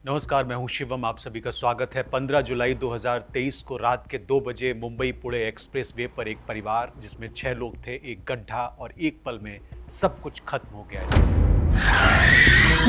नमस्कार, मैं हूं शिवम। आप सभी का स्वागत है। 15 जुलाई 2023 को रात के 2 बजे मुंबई पुणे एक्सप्रेसवे पर एक परिवार जिसमें 6 लोग थे, एक गड्ढा और एक पल में सब कुछ खत्म हो गया है।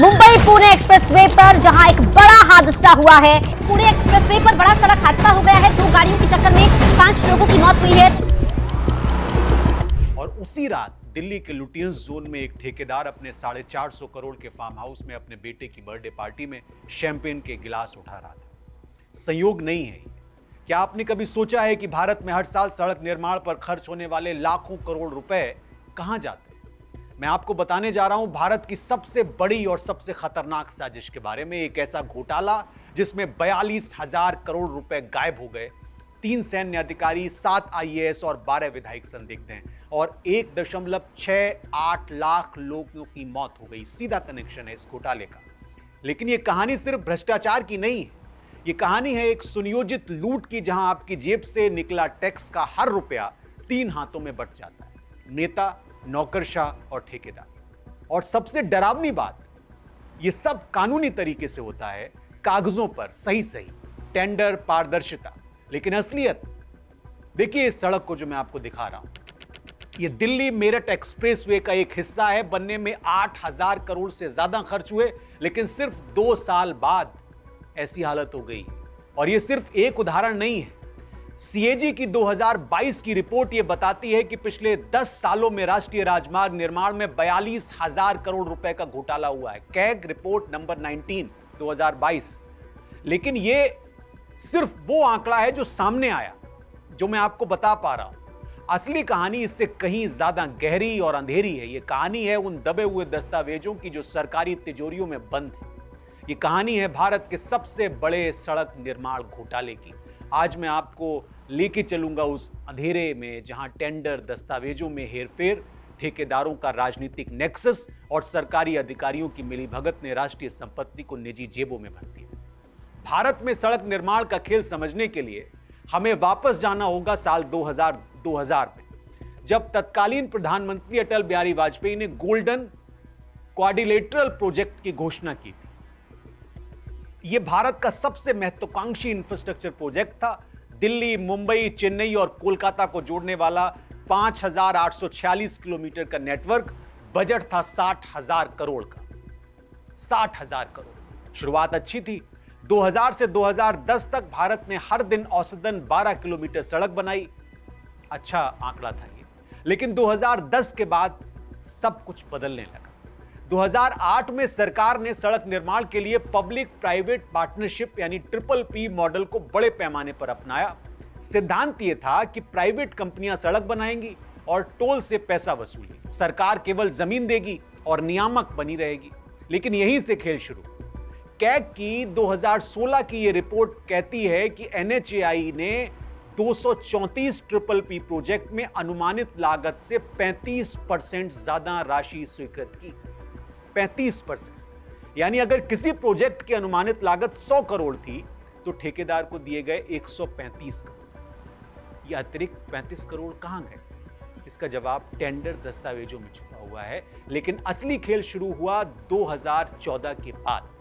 मुंबई पुणे एक्सप्रेसवे पर जहां एक बड़ा हादसा हुआ है। पुणे एक्सप्रेसवे पर बड़ा सड़क हादसा हो गया है। 2 गाड़ियों की टक्कर में 5 लोगों की मौत हुई है। और उसी रात दिल्ली के लुटियंस जोन में एक ठेकेदार अपने 450 करोड़ के फार्म हाउस में अपने बेटे की बर्थडे पार्टी में शैंपेन के गिलास उठा रहा था। संयोग नहीं है। क्या आपने कभी सोचा है कि भारत में हर साल सड़क निर्माण पर खर्च होने वाले लाखों करोड़ रुपए कहां जाते हैं? मैं आपको बताने जा रहा हूं भारत की सबसे बड़ी और सबसे खतरनाक साजिश के बारे में। एक ऐसा घोटाला जिसमें 42,000 करोड़ रुपए गायब हो गए, 3 सैन्य अधिकारी, 7 आईएएस और 12 विधायक संदिग्ध हैं और 1.68 लाख लोगों की मौत हो गई। सीधा कनेक्शन है इस घोटाले का। लेकिन यह कहानी सिर्फ भ्रष्टाचार की नहीं है। यह कहानी है एक सुनियोजित लूट की, जहां आपकी जेब से निकला टैक्स का हर रुपया 3 हाथों में बंट जाता है: नेता, नौकरशाह और ठेकेदार। और सबसे डरावनी बात, यह सब कानूनी तरीके से होता है, कागजों पर सही सही, टेंडर, पारदर्शिता। लेकिन असलियत देखिए, इस सड़क को जो मैं आपको दिखा रहा हूं, यह दिल्ली मेरठ एक्सप्रेसवे का एक हिस्सा है। बनने में 8,000 करोड़ से ज्यादा खर्च हुए, लेकिन सिर्फ 2 साल बाद ऐसी हालत हो गई। और यह सिर्फ एक उदाहरण नहीं है। सीएजी की 2022 की रिपोर्ट यह बताती है कि पिछले 10 सालों में राष्ट्रीय राजमार्ग निर्माण में 42,000 करोड़ रुपए का घोटाला हुआ है। CAG report number 19 2022। लेकिन यह सिर्फ वो आंकड़ा है जो सामने आया, जो मैं आपको बता पा रहा हूं। असली कहानी इससे कहीं ज्यादा गहरी और अंधेरी है। यह कहानी है उन दबे हुए दस्तावेजों की जो सरकारी तिजोरियों में बंद है। यह कहानी है भारत के सबसे बड़े सड़क निर्माण घोटाले की। आज मैं आपको लेके चलूंगा उस अंधेरे में, जहां टेंडर, दस्तावेजों में हेरफेर, ठेकेदारों का राजनीतिक नेक्सस और सरकारी अधिकारियों की मिलीभगत ने राष्ट्रीय संपत्ति को निजी जेबों में भर दिया। भारत में सड़क निर्माण का खेल समझने के लिए हमें वापस जाना होगा साल 2000 में, जब तत्कालीन प्रधानमंत्री अटल बिहारी वाजपेयी ने गोल्डन क्वाड्रिलेटरल प्रोजेक्ट की घोषणा की थी। यह भारत का सबसे महत्वाकांक्षी इंफ्रास्ट्रक्चर प्रोजेक्ट था। दिल्ली, मुंबई, चेन्नई और कोलकाता को जोड़ने वाला 5,846 किलोमीटर का नेटवर्क। बजट था 60,000 करोड़ का। 60,000 करोड़। शुरुआत अच्छी थी। 2000 से 2010 तक भारत ने हर दिन औसतन 12 किलोमीटर सड़क बनाई। अच्छा आंकड़ा था ये। लेकिन 2010 के बाद सब कुछ बदलने लगा। 2008 में सरकार ने सड़क निर्माण के लिए पब्लिक प्राइवेट पार्टनरशिप यानी ट्रिपल पी मॉडल को बड़े पैमाने पर अपनाया। सिद्धांत यह था कि प्राइवेट कंपनियां सड़क बनाएंगी और टोल से पैसा वसूलेंगी, सरकार केवल जमीन देगी और नियामक बनी रहेगी। लेकिन यहीं से खेल शुरू। कैग की 2016 की यह रिपोर्ट कहती है कि एनएचएआई ने 234 ट्रिपल पी प्रोजेक्ट में अनुमानित लागत से 35% ज्यादा राशि स्वीकृत की। 35%। यानी अगर किसी प्रोजेक्ट की अनुमानित लागत 100 करोड़ थी, तो ठेकेदार को दिए गए 135 करोड़। यह अतिरिक्त 35 करोड़ कहां गए? इसका जवाब टेंडर दस्तावेजों में छुपा हुआ है। लेकिन असली खेल शुरू हुआ 2014 के बाद।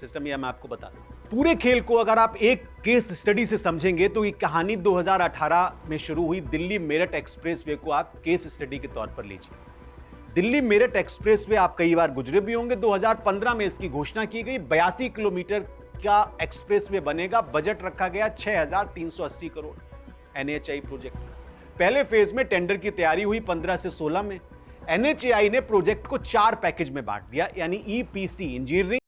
सिस्टम यह मैं आपको बता दूं। पूरे खेल को अगर आप एक केस स्टडी से समझेंगे तो ये कहानी 2018 में शुरू हुई दिल्ली मेरठ एक्सप्रेसवे को आप केस स्टडी के तौर पर लीजिए। दिल्ली मेरठ एक्सप्रेसवे आप कई बार गुजरे भी होंगे। 2015 में इसकी घोषणा की गई। 82 किलोमीटर का एक्सप्रेसवे बनेगा। बजट रखा गया 6,380 करोड़ एनएचआई प्रोजेक्ट का। पहले फेज में टेंडर की तैयारी हुई 15 से 16 में। एनएचएआई ने प्रोजेक्ट को 4 पैकेज में बांट दिया, यानी ईपीसी इंजीनियरिंग,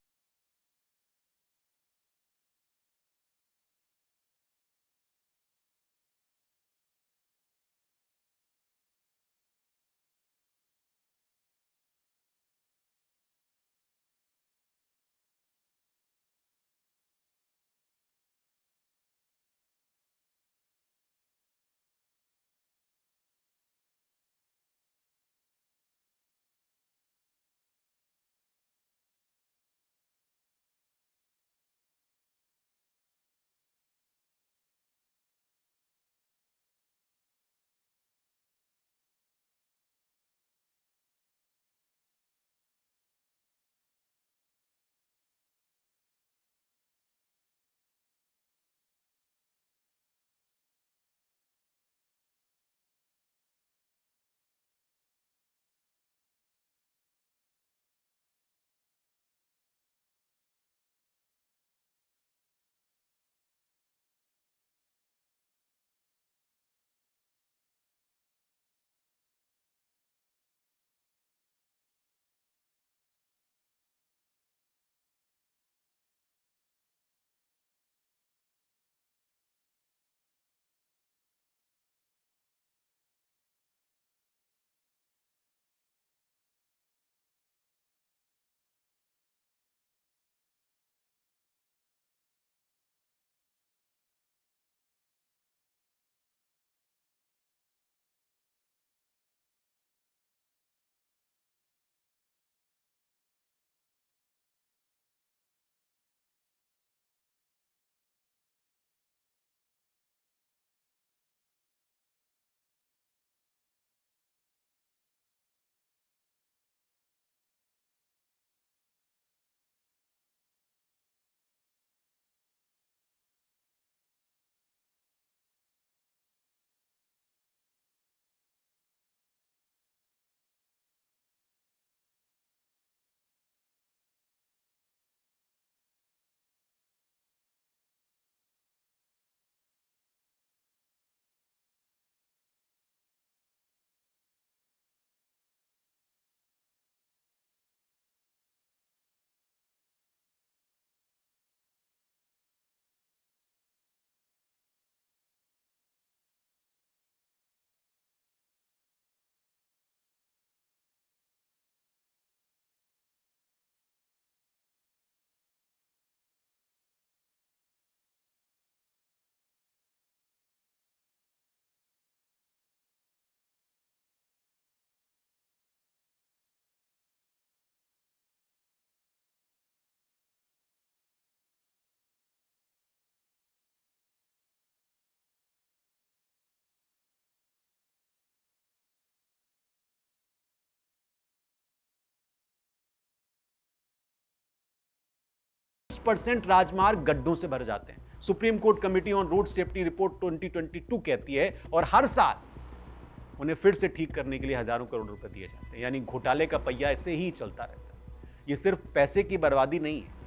% राजमार्ग गड्ढों से भर जाते हैं। Supreme court committee on road safety report 2022 कहती है, और हर साल उन्हें फिर से ठीक करने के लिए हजारों करोड़ रुपए दिए जाते हैं। यानी घोटाले का पहिया ऐसे ही चलता रहता है। ये सिर्फ पैसे की बर्बादी नहीं है,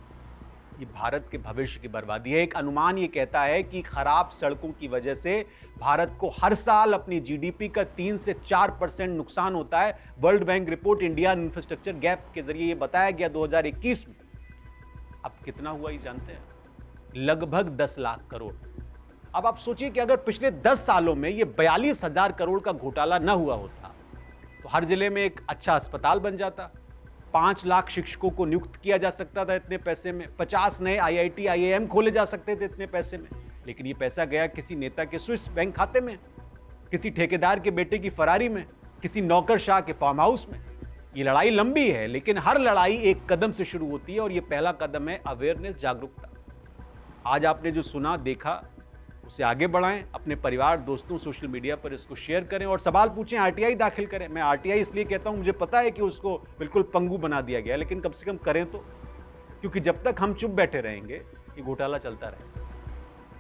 ये भारत के भविष्य की बर्बादी है। एक अनुमान ये कहता है कि खराब सड़कों की वजह से भारत को हर साल अपनी जीडीपी का 3 से 4% नुकसान होता है। World bank report India infrastructure gap के जरिए ये बताया गया 2021 में। अब कितना हुआ ये जानते हैं? लगभग 10 लाख करोड़। अब आप सोचिए कि अगर पिछले 10 सालों में ये 42,000 करोड़ का घोटाला न हुआ होता तो हर जिले में एक अच्छा अस्पताल बन जाता, 5 लाख शिक्षकों को नियुक्त किया जा सकता था इतने पैसे में, 50 नए आईआईटी आईआईएम खोले जा सकते थे इतने पैसे में। लेकिन ये पैसा गया किसी नेता के स्विस बैंक खाते में, किसी ठेकेदार के बेटे की फरारी में, किसी नौकरशाह के फार्म हाउस में। ये लड़ाई लंबी है, लेकिन हर लड़ाई एक कदम से शुरू होती है, और ये पहला कदम है अवेयरनेस, जागरूकता। आज आपने जो सुना देखा उसे आगे बढ़ाएं, अपने परिवार दोस्तों सोशल मीडिया पर इसको शेयर करें और सवाल पूछें, आरटीआई दाखिल करें। मैं आरटीआई इसलिए कहता हूं, मुझे पता है कि उसको बिल्कुल पंगु बना दिया गया, लेकिन कम से कम करें तो। क्योंकि जब तक हम चुप बैठे रहेंगे ये घोटाला चलता रहेगा,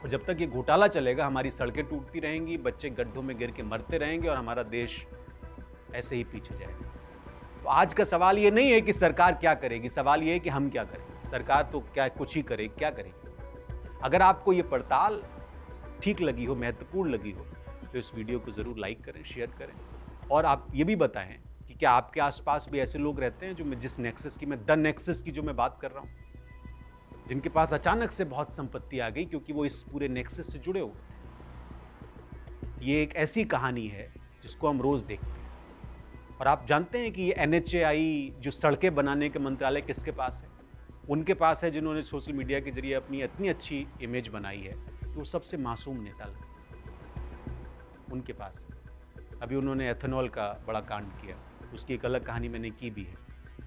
और जब तक ये घोटाला चलेगा हमारी सड़कें टूटती रहेंगी, बच्चे गड्ढों में गिर के मरते रहेंगे और हमारा देश ऐसे ही पीछे जाएगा। तो आज का सवाल ये नहीं है कि सरकार क्या करेगी, सवाल ये है कि हम क्या करेंगे। सरकार तो क्या कुछ ही करेगी, क्या करेगी। अगर आपको ये पड़ताल ठीक लगी हो, महत्वपूर्ण लगी हो, तो इस वीडियो को जरूर लाइक करें, शेयर करें, और आप ये भी बताएं कि क्या आपके आसपास भी ऐसे लोग रहते हैं जो मैं जिस नेक्सस की, मैं द नेक्सस की जो मैं बात कर रहा हूं, जिनके पास अचानक से बहुत संपत्ति आ गई क्योंकि वो इस पूरे नेक्सस से जुड़े हुए थे। ये एक ऐसी कहानी है जिसको हम रोज देखते हैं। और आप जानते हैं कि ये NHAI जो सड़कें बनाने के मंत्रालय किसके पास है? उनके पास है, जिन्होंने सोशल मीडिया के जरिए अपनी इतनी अच्छी इमेज बनाई है कि वो सबसे मासूम नेता लगे, उनके पास है। अभी उन्होंने एथेनॉल का बड़ा कांड किया, उसकी एक अलग कहानी मैंने की भी है।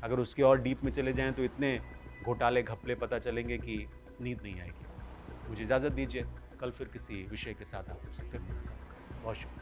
अगर उसके और डीप में चले जाएं तो इतने घोटाले घपले पता चलेंगे कि नींद नहीं आएगी। मुझे इजाज़त दीजिए, कल फिर किसी विषय के साथ आपसे फिर मुलाकात करें। बहुत शुक्रिया।